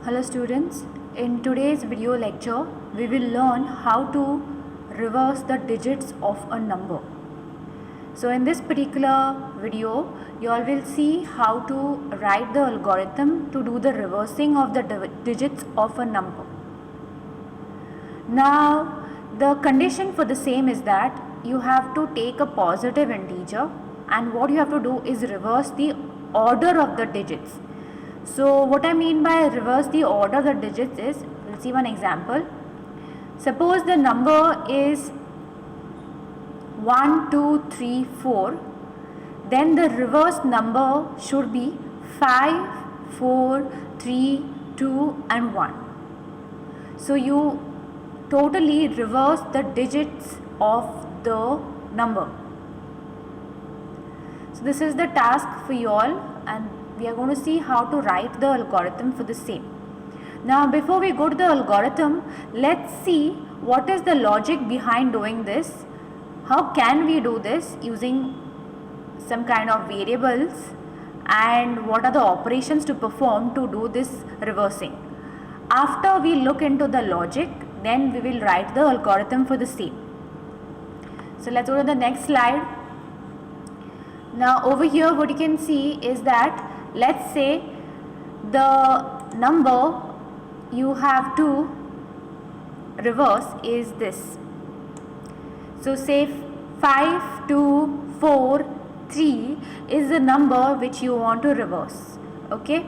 Hello students, in today's video lecture we will learn how to reverse the digits of a number. So in this particular video you all will see how to write the algorithm to do the reversing of the digits of a number. Now the condition for the same is that you have to take a positive integer and what you have to do is reverse the order of the digits. So what I mean by reverse the order of the digits is, we'll see one example. Suppose the number is 1, 2, 3, 4. Then the reverse number should be 5, 4, 3, 2 and 1. So you totally reverse the digits of the number. So this is the task for you all, and we are going to see how to write the algorithm for the same. Now before we go to the algorithm, let's see what is the logic behind doing this. How can we do this using some kind of variables, and what are the operations to perform to do this reversing. After we look into the logic, then we will write the algorithm for the same. So let's go to the next slide. Now over here what you can see is that, let's say the number you have to reverse is this. So say 5, 2, 4, 3 is the number which you want to reverse. Okay,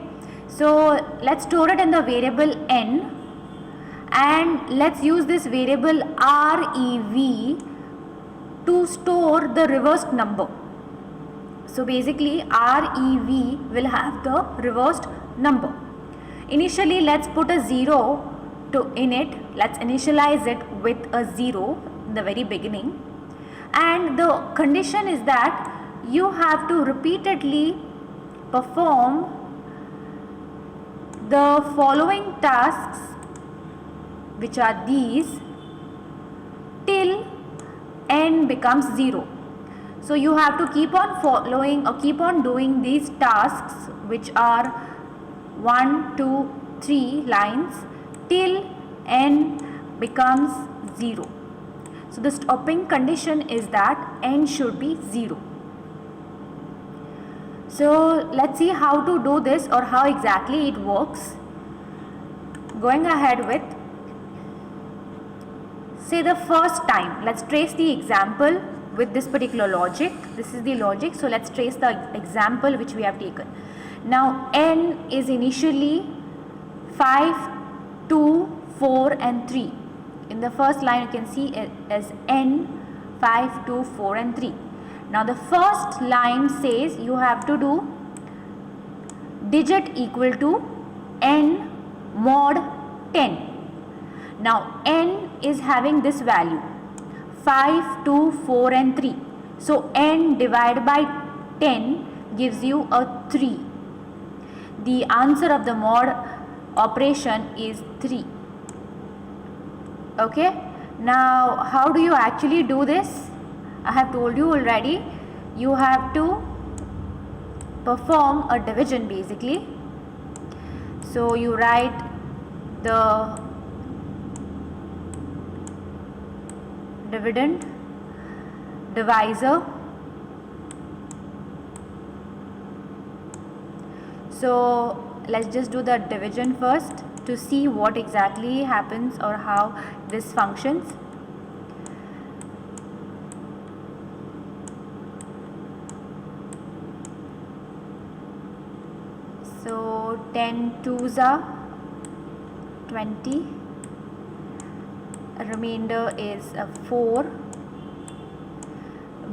so let's store it in the variable n, and let's use this variable rev to store the reversed number. So basically rev will have the reversed number. Initially let's put a 0 in it. Let's initialize it with a 0 in the very beginning, and the condition is that you have to repeatedly perform the following tasks, which are these, till n becomes 0. So you have to keep on following or keep on doing these tasks, which are 1, 2, 3 lines till n becomes 0. So the stopping condition is that n should be 0. So let's see how to do this, or how exactly it works. Going ahead with, say the first time, let's trace the example with this particular logic. This is the logic, so let's trace the example which we have taken. Now n is initially 5, 2, 4 and 3. In the first line you can see it as n, 5, 2, 4 and 3. Now the first line says you have to do digit equal to n mod 10. Now n is having this value 5, 2, 4 and 3. So n divided by 10 gives you a 3. The answer of the mod operation is 3. Okay. Now how do you actually do this? I have told you already. You have to perform a division basically. So you write the dividend divisor. So let's just do the division first to see what exactly happens or how this functions. So 10 2s are 20. Remainder is a 4.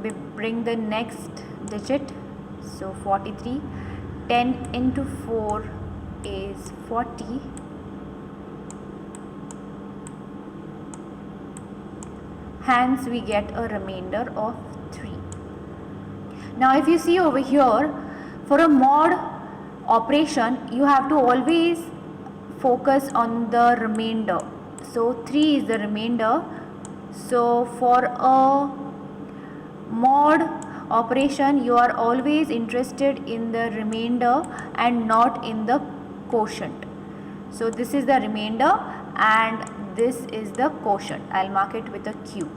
We bring the next digit, so 43. 10 into 4 is 40. Hence we get a remainder of 3. Now if you see over here, for a mod operation you have to always focus on the remainder. So 3 is the remainder. So for a mod operation you are always interested in the remainder and not in the quotient. So this is the remainder and this is the quotient. I'll mark it with a Q.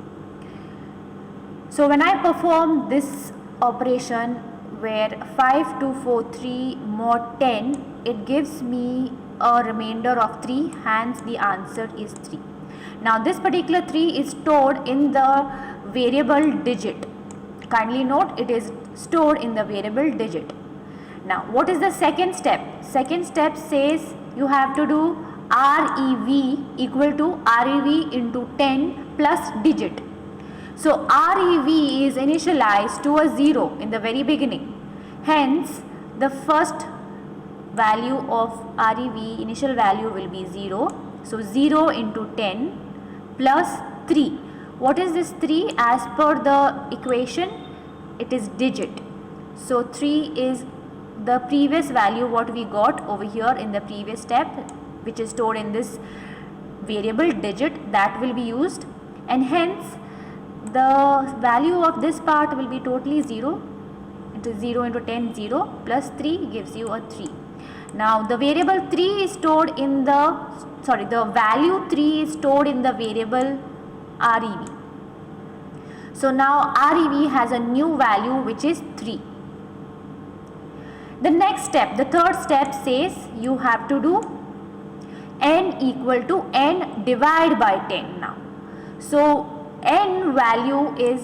So when I perform this operation where 5243 mod 10, it gives me a remainder of 3, hence the answer is 3. Now this particular 3 is stored in the variable digit. Kindly note, it is stored in the variable digit. Now what is the second step? Second step says you have to do REV equal to REV into 10 plus digit. So REV is initialized to a 0 in the very beginning. Hence the first value of REV, initial value will be 0. So 0 into 10 plus 3. What is this 3? As per the equation, it is digit. So 3 is the previous value what we got over here in the previous step, which is stored in this variable digit, that will be used, and hence the value of this part will be totally 0. It is 0 into 10, 0 plus 3 gives you a 3. Now the variable 3 is stored in the value 3 is stored in the variable REV. So now REV has a new value which is 3. The next step, the third step says you have to do n equal to n divided by 10 now. So n value is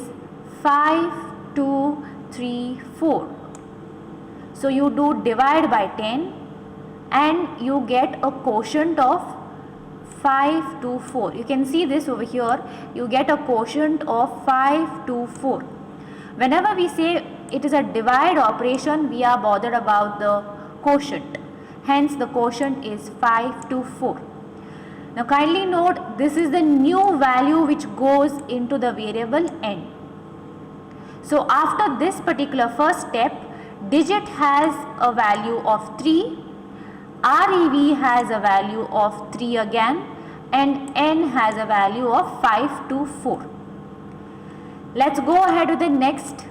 5, 2, 3, 4. So you do divide by 10 and you get a quotient of 5 to 4. You can see this over here. You get a quotient of 5 to 4. Whenever we say it is a divide operation, we are bothered about the quotient. Hence the quotient is 5 to 4. Now kindly note, this is the new value which goes into the variable n. So after this particular first step, digit has a value of 3, REV has a value of 3 again, and n has a value of 5 to 4. Let's go ahead with the next.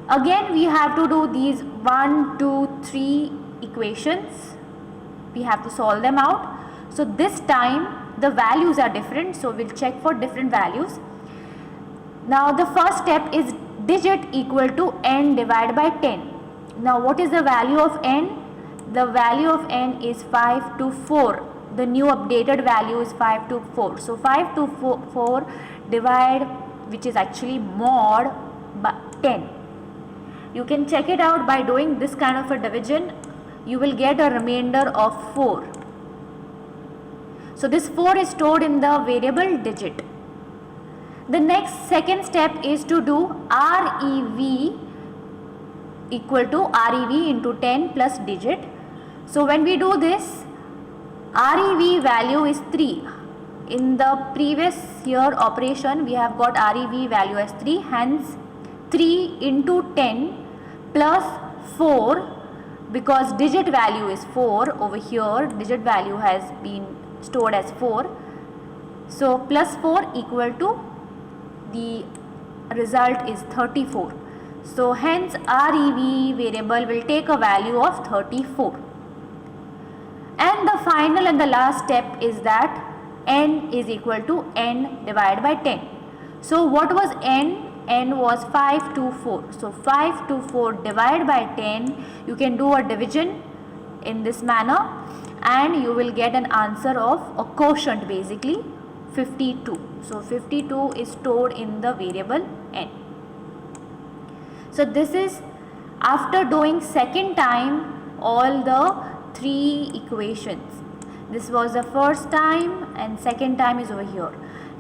Again we have to do these 1, 2, 3 equations. We have to solve them out. So this time the values are different, so we'll check for different values. Now the first step is digit equal to n divided by 10. Now what is the value of n? The value of n is 5 to 4. The new updated value is 5 to 4. So 5 to 4 divide, which is actually mod by 10. You can check it out by doing this kind of a division. You will get a remainder of 4. So this 4 is stored in the variable digit. The next second step is to do REV equal to REV into 10 plus digit. So when we do this, REV value is 3. In the previous year operation, we have got REV value as 3. Hence 3 into 10 plus 4, because digit value is 4 over here, digit value has been stored as 4. So plus 4 equal to, the result is 34. So hence REV variable will take a value of 34. And the final and the last step is that n is equal to n divided by 10. So what was n? N was 5 to 4. So 5 to 4 divided by 10, you can do a division in this manner and you will get an answer of a quotient, basically 52. So 52 is stored in the variable n. So this is after doing second time all the 3 equations. This was the first time and second time is over here.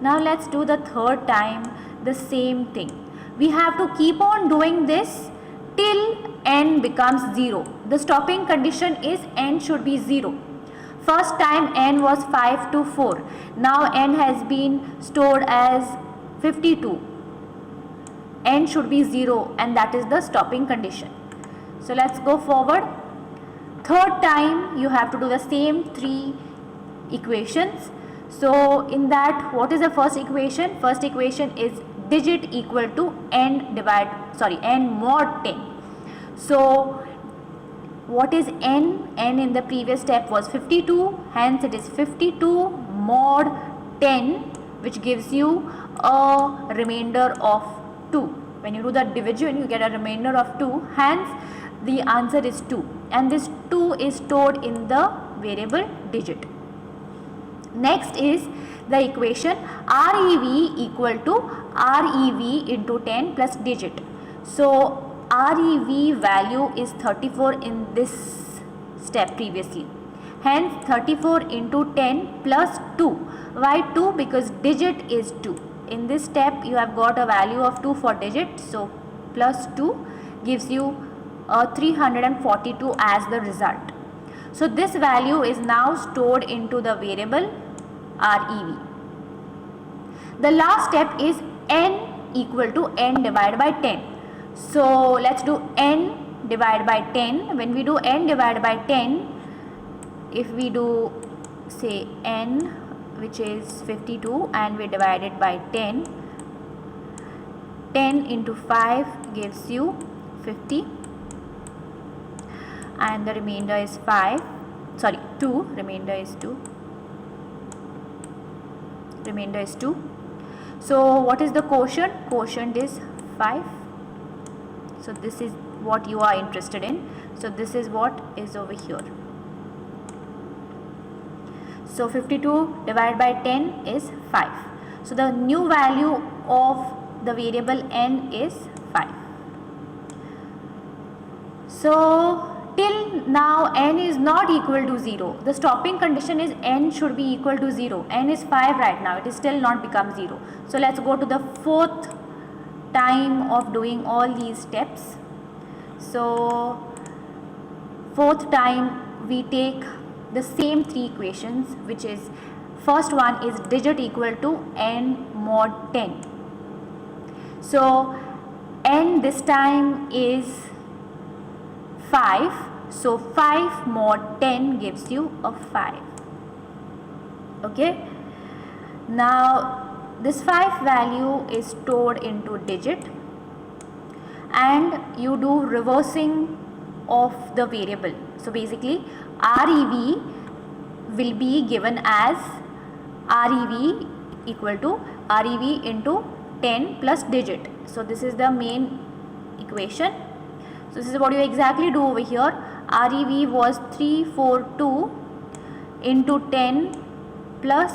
Now let's do the third time, the same thing. We have to keep on doing this till n becomes 0. The stopping condition is n should be 0. First time n was 5 to 4. Now n has been stored as 52. N should be 0 and that is the stopping condition. So let's go forward. Third time you have to do the same 3 equations. So in that, what is the first equation? First equation is digit equal to n mod 10. So what is n? N in the previous step was 52, hence it is 52 mod 10, which gives you a remainder of 2. When you do the division, you get a remainder of 2, hence the answer is 2, and this 2 is stored in the variable digit. Next is the equation REV equal to REV into 10 plus digit. So REV value is 34 in this step previously, hence 34 into 10 plus 2. Why 2? Because digit is 2. In this step you have got a value of 2 for digit, so plus 2 gives you 342 as the result. So this value is now stored into the variable REV. The last step is n equal to n divided by 10. So let's do n divided by 10. When we do n divided by 10, if we do say n, which is 52, and we divide it by 10, 10 into 5 gives you 50, and the remainder is 2, remainder is 2. So what is the quotient? Quotient is 5. So this is what you are interested in. So this is what is over here. So 52 divided by 10 is 5. So the new value of the variable n is 5. So till now n is not equal to 0. The stopping condition is n should be equal to 0. N is 5 right now. It is still not become 0. So let's go to the fourth time of doing all these steps. So fourth time we take the same three equations, which is first one is digit equal to n mod 10. So n this time is 5. So 5 mod 10 gives you a 5. Okay. Now this 5 value is stored into digit, and you do reversing of the variable. So basically REV will be given as REV equal to REV into 10 plus digit. So this is the main equation. So this is what you exactly do over here. REV was 342 into 10 plus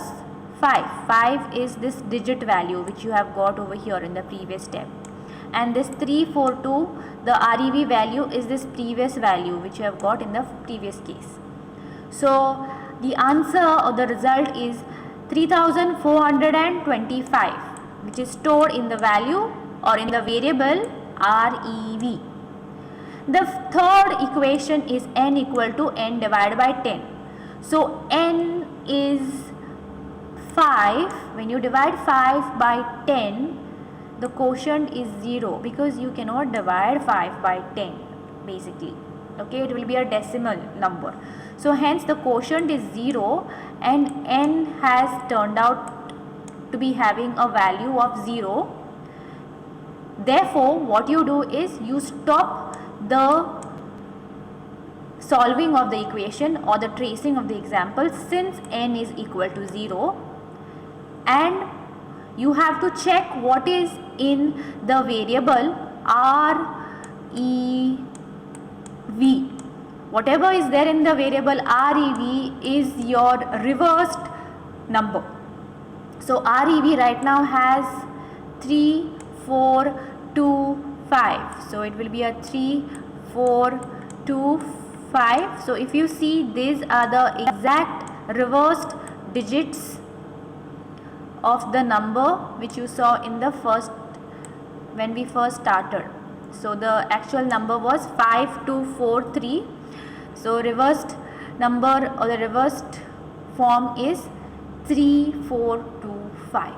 5. 5 is this digit value which you have got over here in the previous step. And this 342, the REV value is this previous value which you have got in the previous case. So the answer or the result is 3425, which is stored in the value or in the variable REV. The third equation is n equal to n divided by 10. So n is 5. When you divide 5 by 10, the quotient is 0, because you cannot divide 5 by 10 basically. Okay, it will be a decimal number. So hence the quotient is 0, and n has turned out to be having a value of 0. Therefore what you do is you stop the solving of the equation or the tracing of the example since n is equal to 0, and you have to check what is in the variable REV. Whatever is there in the variable REV is your reversed number. So REV right now has 3, 4, 2, 5. So it will be a 3, 4, 2, 5. So if you see, these are the exact reversed digits of the number which you saw in the first, when we first started. So the actual number was 5243. So reversed number or the reversed form is 3425.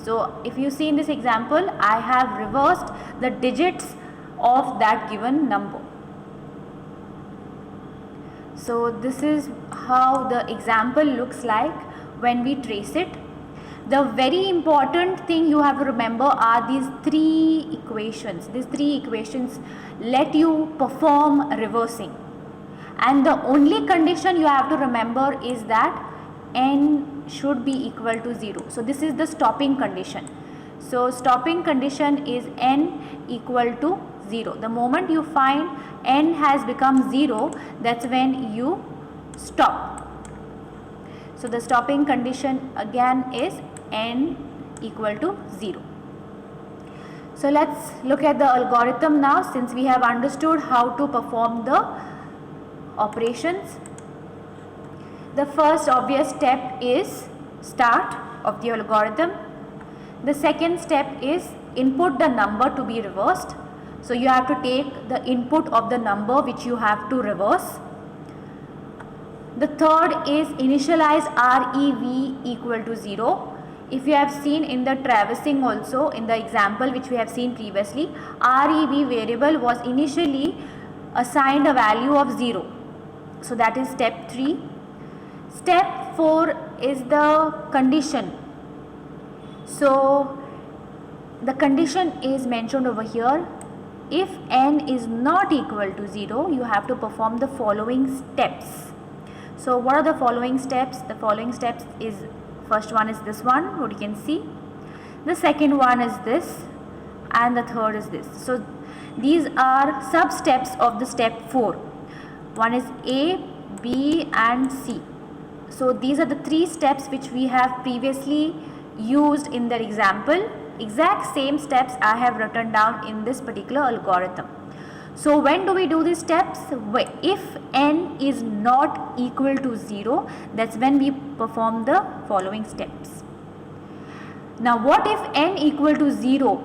So if you see in this example, I have reversed the digits of that given number. So this is how the example looks like when we trace it. The very important thing you have to remember are these three equations. These three equations let you perform reversing. And the only condition you have to remember is that n should be equal to 0. So this is the stopping condition. So stopping condition is n equal to 0. The moment you find n has become 0, that's when you stop. So the stopping condition again is n equal to 0. So let's look at the algorithm now, since we have understood how to perform the operations. The first obvious step is start of the algorithm. The second step is input the number to be reversed. So you have to take the input of the number which you have to reverse. The third is initialize REV equal to 0. If you have seen in the traversing also, in the example which we have seen previously, REV variable was initially assigned a value of 0. So that is step 3. Step 4 is the condition. So the condition is mentioned over here. If n is not equal to 0, you have to perform the following steps. So what are the following steps? The following steps is, first one is this one, what you can see. The second one is this, and the third is this. So these are sub steps of the step 4. One is A, B and C. So these are the three steps which we have previously used in the example. Exact same steps I have written down in this particular algorithm. So when do we do these steps? If n is not equal to 0, that's when we perform the following steps. Now what if n equal to 0?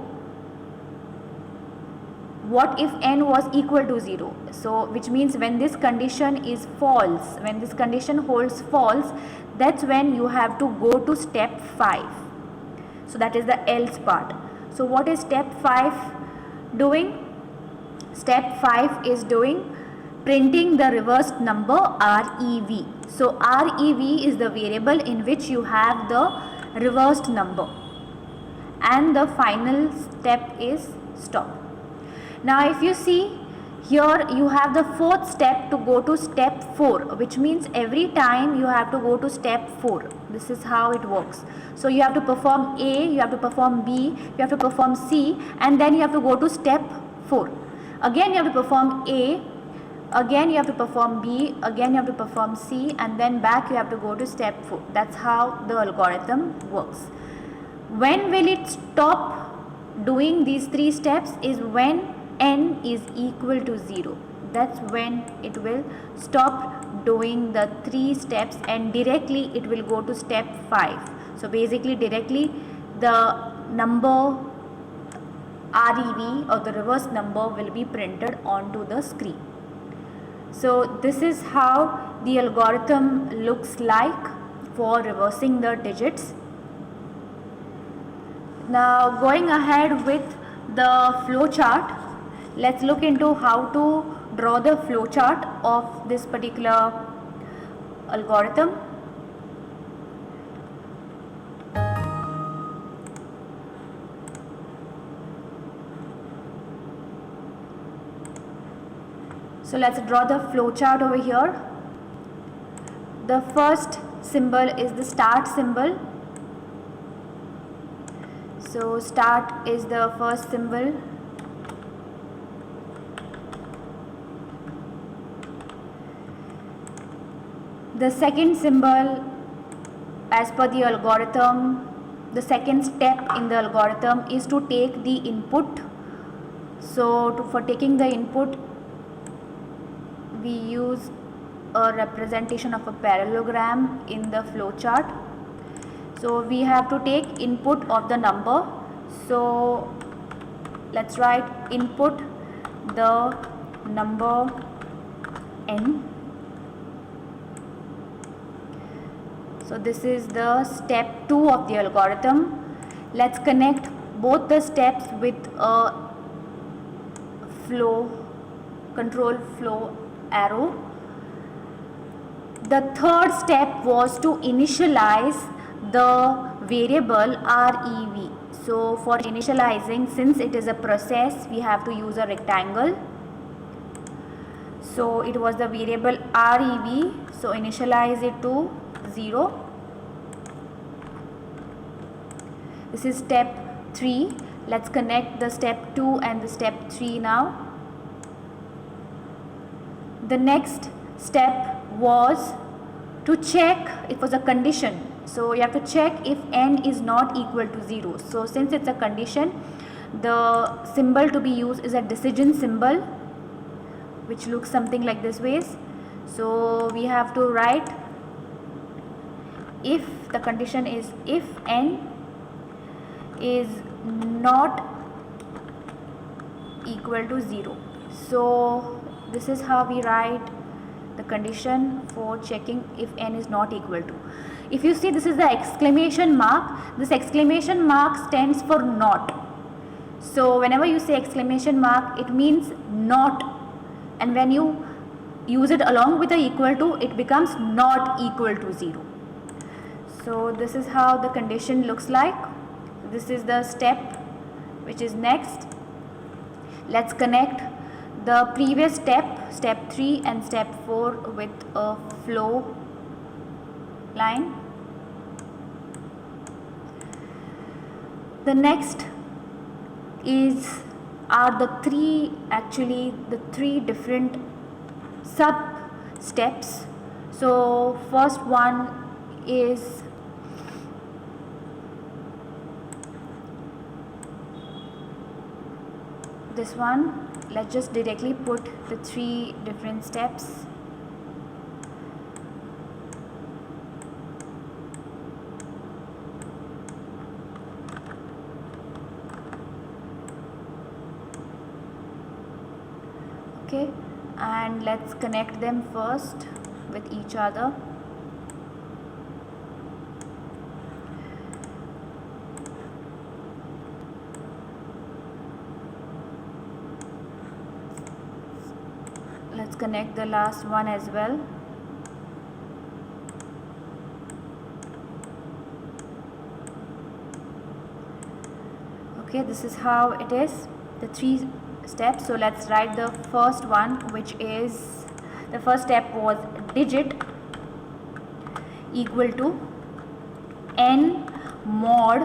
What if n was equal to 0? So which means when this condition is false, when this condition holds false, that's when you have to go to step 5. So that is the else part. So what is step 5 doing? Step 5 is doing printing the reversed number REV. So REV is the variable in which you have the reversed number. And the final step is stop. Now if you see here, you have the fourth step to go to step 4, which means every time you have to go to step 4. This is how it works. So you have to perform A, you have to perform B, you have to perform C, and then you have to go to step 4. Again you have to perform A, again you have to perform B, again you have to perform C, and then back you have to go to step 4. That's how the algorithm works. When will it stop doing these three steps? Is when n is equal to 0. That's when it will stop doing the three steps and directly it will go to step 5. So basically directly the number REV or the reverse number will be printed onto the screen. So this is how the algorithm looks like for reversing the digits. Now going ahead with the flow chart, let's look into how to draw the flow chart of this particular algorithm. So let's draw the flow chart over here. The first symbol is the start symbol. So start is the first symbol. The second symbol, as per the algorithm, the second step in the algorithm is to take the input. So for taking the input, we use a representation of a parallelogram in the flow chart. So we have to take input of the number. So let's write input the number n. So this is the step 2 of the algorithm. Let's connect both the steps with a control flow arrow. The third step was to initialize the variable rev. So for initializing, since it is a process, we have to use a rectangle. So it was the variable rev, so initialize it to 0. This is step 3. Let's connect the step 2 and the step 3 now. The next step was to check, it was a condition. So you have to check if n is not equal to 0. So since it's a condition, the symbol to be used is a decision symbol, which looks something like this ways. So we have to write, if the condition is if n is not equal to 0. So this is how we write the condition for checking if n is not equal to. If you see, this is the exclamation mark. This exclamation mark stands for not. So whenever you say exclamation mark, it means not, and when you use it along with the equal to, it becomes not equal to 0. So this is how the condition looks like. This is the step which is next. Let's connect the previous step, step 3 and step 4, with a flow line. The next are the three different sub steps. So first one is this one. Let's just directly put the 3 different steps. Okay, and let's connect them first with each other. Let's connect the last one as well. Okay, this is how it is, the 3 steps. So let's write the first one, which is, the first step was digit equal to n mod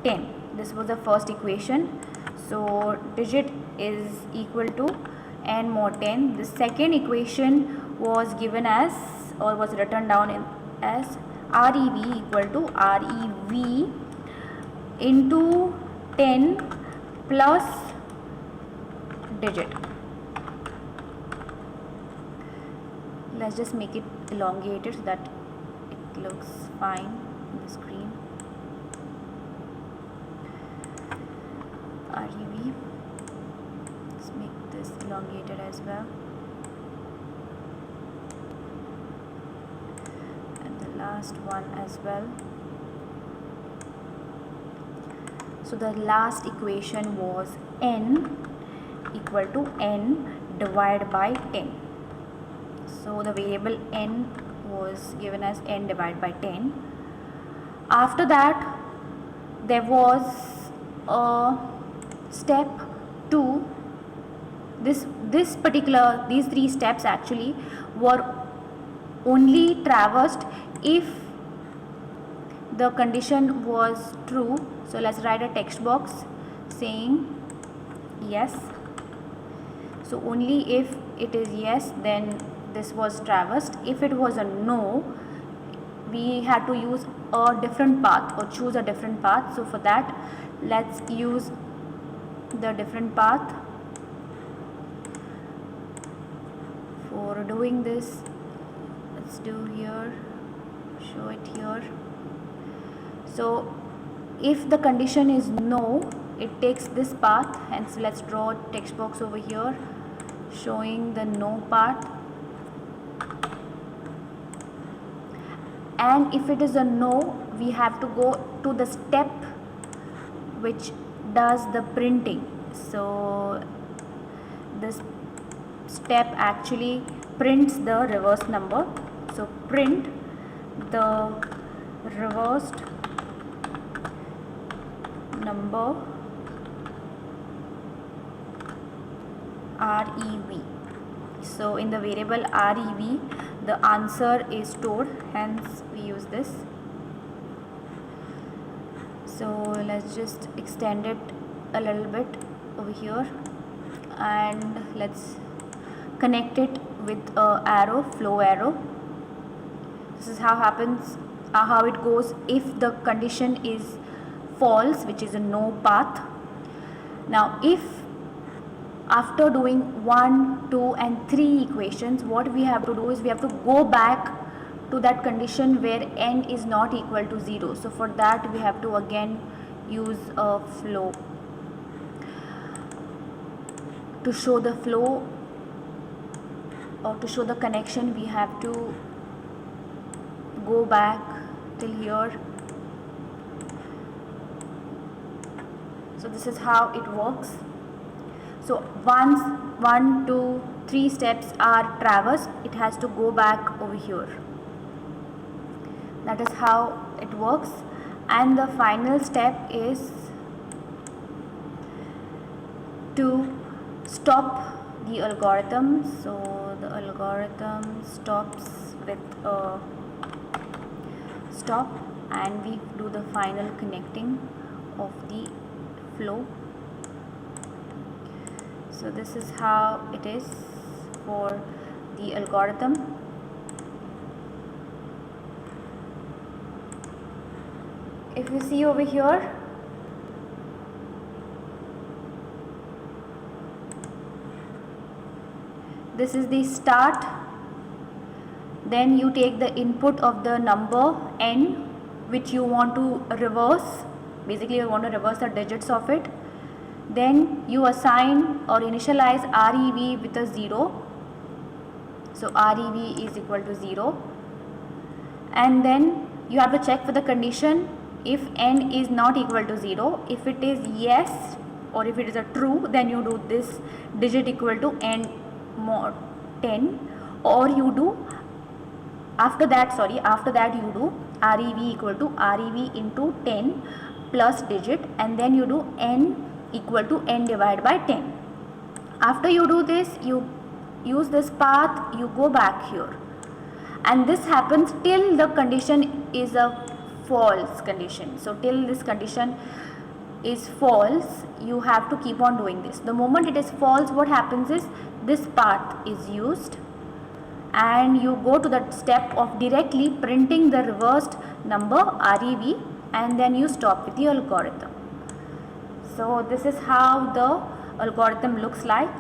10. This was the first equation. So digit is equal to n mod 10. The second equation was given as, or was written down as rev equal to rev into 10 plus digit. Let's just make it elongated so that it looks fine on the screen. REV. Let's make this elongated as well. And the last one as well. So the last equation was n equal to n divided by 10. So the variable n was given as n divided by 10. After that, there was a step 2. These 3 steps actually were only traversed if the condition was true. So let's write a text box saying yes. So only if it is yes, then this was traversed. If it was a no, we had to use a different path or choose a different path. So for that, let's use the different path. For doing this, let's do here, show it here. So if the condition is no, it takes this path, hence let's draw a text box over here showing the no part. And if it is a no, we have to go to the step which does the printing. So this step actually prints the reverse number. So print the reversed number rev. So in the variable rev the answer is stored, hence we use this. So let's just extend it a little bit over here and let's connect it with a arrow, flow arrow. This is how it goes if the condition is false, which is a no path. Now if after doing 1, 2 and 3 equations, what we have to do is we have to go back to that condition where n is not equal to 0. So for that we have to again use a flow. To show the flow or to show the connection, we have to go back till here. So this is how it works. So once 1, 2, 3 steps are traversed, it has to go back over here. That is how it works. And the final step is to stop the algorithm. So the algorithm stops with a stop and we do the final connecting of the flow. So this is how it is for the algorithm. If you see over here, this is the start, then you take the input of the number n which you want to reverse. Basically you want to reverse the digits of it. Then you assign or initialize rev with a 0. So rev is equal to 0. And then you have to check for the condition if n is not equal to 0. If it is yes or if it is a true, then you do this digit equal to n mod 10, or you do after that you do rev equal to rev into 10 plus digit, and then you do n equal to n divided by 10. After you do this, you use this path, you go back here, and this happens till the condition is a false condition. So till this condition is false, you have to keep on doing this. The moment it is false, what happens is this path is used and you go to the step of directly printing the reversed number rev, and then you stop with the algorithm. So this is how the algorithm looks like.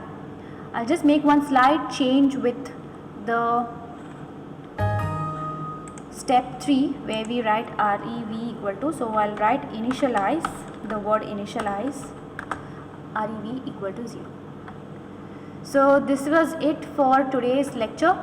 I'll just make one slight change with the step 3 where we write rev equal to, so I'll write initialize, the word initialize, rev equal to 0. So this was it for today's lecture.